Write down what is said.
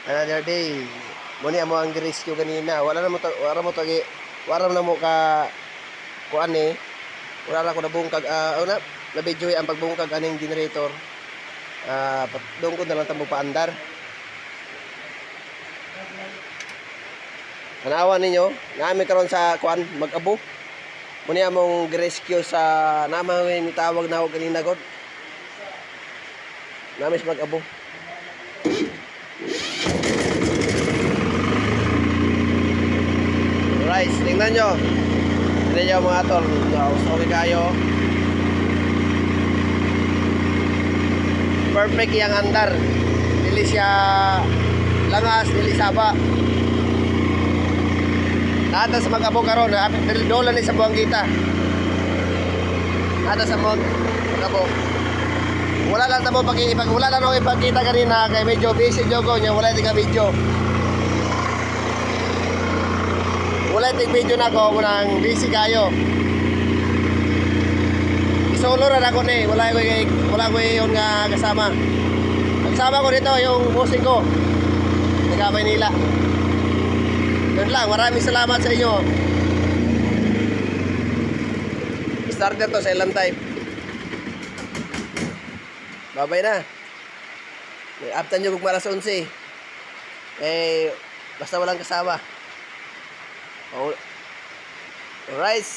Another day. Muni amo ang rescue ganina. Wala na mo ka kuan eh. Wala na ko nabungkag una na video ang pagbungkag aning generator. Doon ko na lang tamo paandar. Tanawan ninyo, naami karon sa kuan mag-abo. Muni among rescue sa namang tawag na ako kanina god. Namis mag-abo. Rice, tingnan nyo. Tingnan nyo mga tol. Okay kayo. Perfect yung andar. Dili siya langas, dili saba. Nata sa mag-abo karon, dola ni sa buwang kita. Nata sa mag-abo. Wala lang tamo wala lang ako ipakita kanina kay medyo busy jogo nya, wala tika video. Wala tika video na ko nang busy kayo. Isolo ra ako ni, wala ko yung nga kasama. Kasama ko dito yung bossing ko. Taga Maynila. Yun lang, maraming salamat sa inyo. Starter to sa ilang type. Babay na. After nyo kung maras 11. Basta walang kasama. Alright.